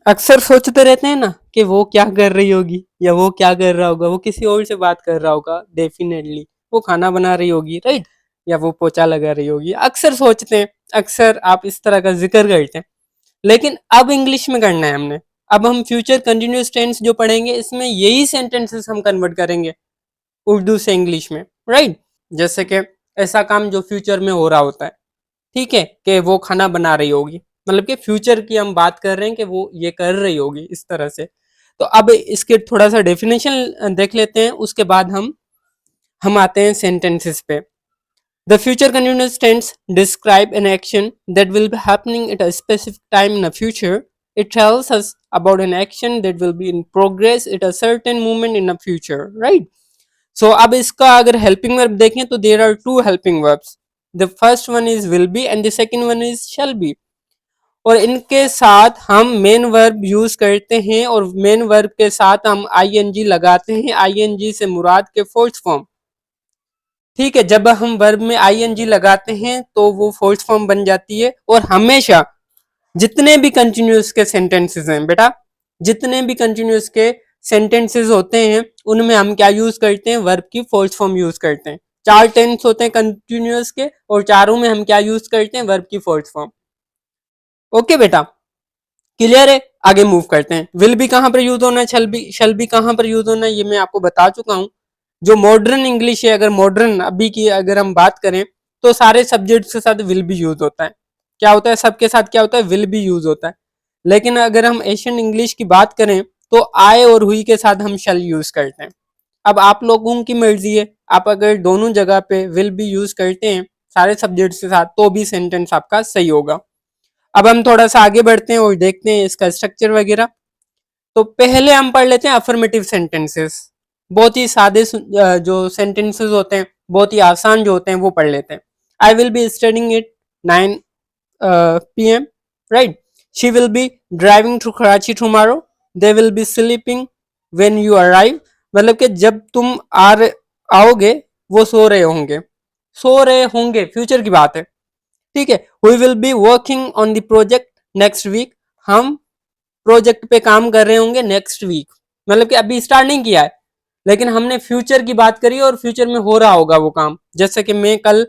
अक्सर सोचते रहते हैं ना कि वो क्या कर रही होगी या वो क्या कर रहा होगा, वो किसी और से बात कर रहा होगा डेफिनेटली, वो खाना बना रही होगी, राइट, या वो पोछा लगा रही होगी। अक्सर सोचते हैं, अक्सर आप इस तरह का जिक्र करते हैं। लेकिन अब इंग्लिश में करना है हमने। अब हम फ्यूचर कंटिन्यूअस टेंस जो पढ़ेंगे इसमें यही सेंटेंसेस हम कन्वर्ट करेंगे उर्दू से इंग्लिश में, राइट। जैसे कि ऐसा काम जो फ्यूचर में हो रहा होता है, ठीक है, कि वो खाना बना रही होगी, मतलब कि फ्यूचर की हम बात कर रहे हैं कि वो ये कर रही होगी इस तरह से। तो अब इसके थोड़ा सा डेफिनेशन देख लेते हैं, उसके बाद हम आते हैं सेंटेंसेस पे। The future continuous tense describe an action that will be happening at a specific time in the future. It tells us about an action that will be in progress at a certain moment in the future, right. So अब इसका अगर helping verb देखें तो there are two helping verbs. The first one is will be and the second one is shall be. और इनके साथ हम main verb use करते हैं और मेन वर्ब के साथ हम आईएनजी लगाते हैं। आईएनजी से मुराद के फोर्स फॉर्म, ठीक है। जब हम वर्ब में आईएनजी लगाते हैं तो वो फोर्स फॉर्म बन जाती है। और हमेशा जितने भी कंटिन्यूअस के सेंटेंसेस हैं बेटा, जितने भी कंटिन्यूअस के सेंटेंसेस होते हैं उनमें हम क्या यूज करते हैं, वर्ब की फोर्स फॉर्म यूज करते हैं। चार टेंस होते हैं कंटिन्यूअस के और चारों में हम क्या यूज करते हैं, वर्ब की फोर्स फॉर्म। ओके बेटा, क्लियर है। आगे मूव करते हैं। विल भी कहां पर यूज होना है, शल भी कहां पर यूज होना है, ये मैं आपको बता चुका हूं। जो मॉडर्न इंग्लिश है, अगर मॉडर्न अभी की अगर हम बात करें तो सारे सब्जेक्ट्स के साथ विल भी यूज होता है। क्या होता है, सबके साथ क्या होता है, विल भी यूज होता है। लेकिन अगर हम एशियन इंग्लिश की बात करें तो आए और हुई के साथ हम शल यूज करते हैं। अब आप लोगों की मर्जी है, आप अगर दोनों जगह पे विल भी यूज करते हैं सारे सब्जेक्ट्स के साथ तो भी सेंटेंस आपका सही होगा। अब हम थोड़ा सा आगे बढ़ते हैं और देखते हैं इसका स्ट्रक्चर वगैरह। तो पहले हम पढ़ लेते हैं अफर्मेटिव सेंटेंसेस। बहुत ही सादे जो सेंटेंसेस होते हैं, बहुत ही आसान जो होते हैं वो पढ़ लेते हैं। I will be studying it 9 PM, right. She will be driving to Karachi tomorrow. They will be sleeping when you arrive. मतलब कि जब तुम आओगे वो सो रहे होंगे, सो रहे होंगे, फ्यूचर की बात है, ठीक है। We will be working on the project next week. हम प्रोजेक्ट पे काम कर रहे होंगे नेक्स्ट वीक, मतलब कि अभी स्टार्ट नहीं किया है लेकिन हमने फ्यूचर की बात करी और फ्यूचर में हो रहा होगा वो काम। जैसे कि मैं कल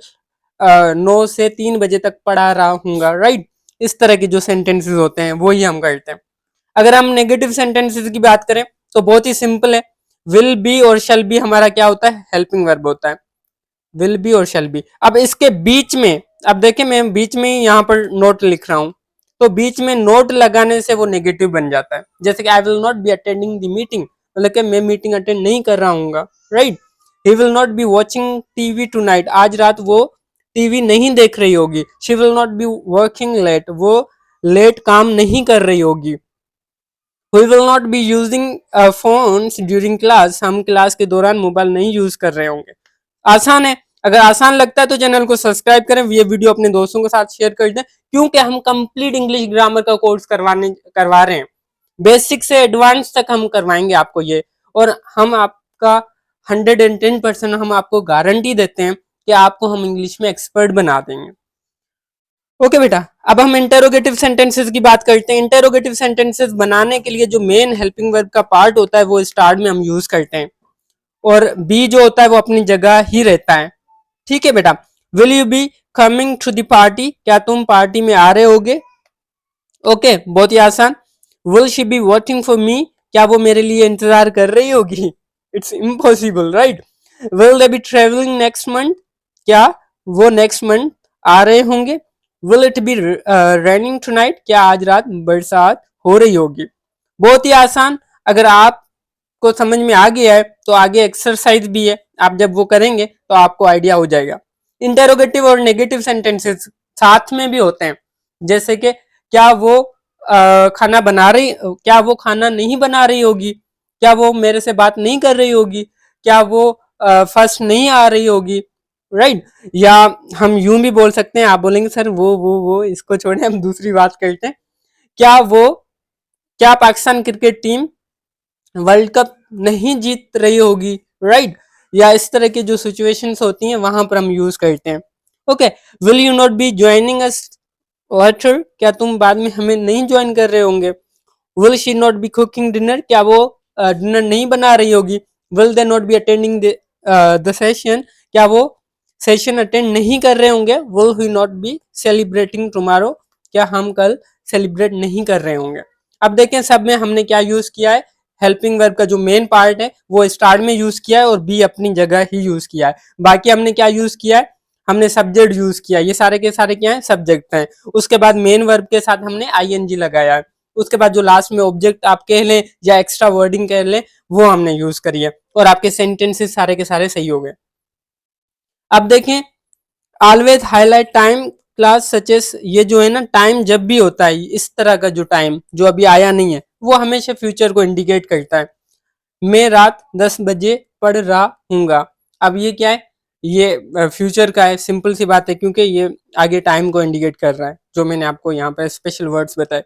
9 से 3 बजे तक पढ़ा रहा हूँगा, राइट। इस तरह के जो सेंटेंसेस होते हैं वो ही हम करते हैं। अगर हम नेगेटिव सेंटेंसेस की बात करें तो बहुत ही सिंपल है। विल बी और शैल बी हमारा क्या होता है, हेल्पिंग वर्ब होता है। विल बी और शैल बी। अब इसके बीच में, अब देखिए मैं बीच में ही यहाँ पर नोट लिख रहा हूँ, तो बीच में नोट लगाने से वो नेगेटिव बन जाता है। जैसे कि I will not be attending the meeting, मतलब कि मैं मीटिंग अटेंड नहीं कर रहा हूँ, right. He will not be watching TV tonight, आज रात वो टीवी नहीं देख रही होगी। She will not be working late, वो लेट काम नहीं कर रही होगी। We will not be using phones during class, हम क्लास के दौरान मोबाइल नहीं यूज कर रहे होंगे। आसान है। अगर आसान लगता है तो चैनल को सब्सक्राइब करें, ये वीडियो अपने दोस्तों के साथ शेयर कर दें, क्योंकि हम कंप्लीट इंग्लिश ग्रामर का कोर्स करवा रहे हैं। बेसिक से एडवांस तक हम करवाएंगे आपको ये। और हम आपका 110% हम आपको गारंटी देते हैं कि आपको हम इंग्लिश में एक्सपर्ट बना देंगे। ओके बेटा, अब हम इंटेरोगेटिव सेंटेंसेस की बात करते हैं। इंटेरोगेटिव सेंटेंसेस बनाने के लिए जो मेन हेल्पिंग वर्ब का पार्ट होता है वो स्टार्ट में हम यूज करते हैं और बी जो होता है वो अपनी जगह ही रहता है, ठीक है बेटा। Will you be coming to the party, क्या तुम पार्टी में आ रहे होगे। ओके, बहुत ही आसान। Will she be waiting for me, क्या वो मेरे लिए इंतजार कर रही होगी। It's impossible, right. Will they B travelling next month, क्या वो नेक्स्ट मंथ आ रहे होंगे। Will it be raining tonight, क्या आज रात बरसात हो रही होगी। बहुत ही आसान। अगर आपको समझ में आ गया है तो आगे एक्सरसाइज भी है, आप जब वो करेंगे तो आपको आइडिया हो जाएगा। इंटेरोगेटिव और नेगेटिव सेंटेंसेस साथ में भी होते हैं। जैसे कि क्या वो खाना बना रही, क्या वो खाना नहीं बना रही होगी, क्या वो मेरे से बात नहीं कर रही होगी, क्या वो फर्स्ट नहीं आ रही होगी, राइट। या हम यूं भी बोल सकते हैं, आप बोलेंगे सर वो इसको छोड़े, हम दूसरी बात करते हैं। क्या वो, क्या Pakistan cricket team world cup नहीं जीत रही होगी, राइट। या इस तरह की जो सिचुएशंस होती हैं वहां पर हम यूज करते हैं। Okay, will you not be joining us later, क्या तुम बाद में हमें नहीं ज्वाइन कर रहे होंगे। Will she not be cooking dinner, क्या वो डिनर नहीं बना रही होगी। Will they not be attending the session, क्या वो सेशन अटेंड नहीं कर रहे होंगे। Will he not be celebrating tomorrow, क्या हम कल सेलिब्रेट नहीं कर रहे होंगे। अब देखें सब में हमने क्या यूज किया है, हेल्पिंग वर्ब का जो मेन पार्ट है वो स्टार्ट में यूज किया है और बी अपनी जगह ही यूज किया है। बाकी हमने क्या यूज किया है, हमने सब्जेक्ट यूज किया, ये सारे के सारे क्या है, सब्जेक्ट हैं। उसके बाद मेन वर्ब के साथ हमने आईएनजी लगाया है। उसके बाद जो लास्ट में ऑब्जेक्ट आप कह लें या एक्स्ट्रा वर्डिंग कह लें वो हमने यूज करी है, और आपके सेंटेंसेस सारे के सारे सही हो गए। अब देखें always highlight time class such as, ये जो है ना टाइम जब भी होता है इस तरह का जो टाइम जो अभी आया नहीं है वो हमेशा फ्यूचर को इंडिकेट करता है। मैं रात 10 बजे पढ़ रहा हूँगा, अब ये क्या है, ये फ्यूचर का है, सिंपल सी बात है क्योंकि ये आगे टाइम को इंडिकेट कर रहा है जो मैंने आपको यहाँ पे स्पेशल वर्ड्स बताए।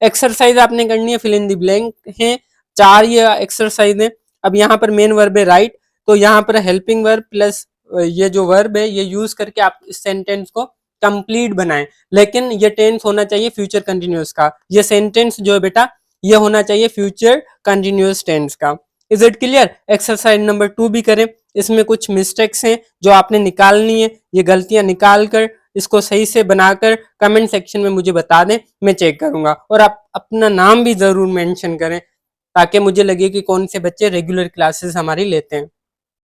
एक्सरसाइज आपने करनी है, फिल इन द ब्लैंक है, 4 ये एक्सरसाइज है। अब यहाँ पर मेन वर्ब है राइट, तो यहाँ पर हेल्पिंग वर्ब प्लस ये जो वर्ब है ये यूज करके आप इस सेंटेंस को कंप्लीट बनाएं, लेकिन ये टेंस होना चाहिए फ्यूचर कंटिन्यूअस का। ये सेंटेंस जो है बेटा ये होना चाहिए फ्यूचर कंटिन्यूअस टेंस का। Is it clear. Exercise number 2 भी करें, इसमें कुछ मिस्टेक्स हैं जो आपने निकालनी है, ये गलतियां निकाल कर इसको सही से बनाकर कमेंट सेक्शन में मुझे बता दें, मैं चेक करूंगा। और आप अपना नाम भी जरूर मेंशन करें ताकि मुझे लगे कि कौन से बच्चे रेगुलर क्लासेस हमारी लेते हैं।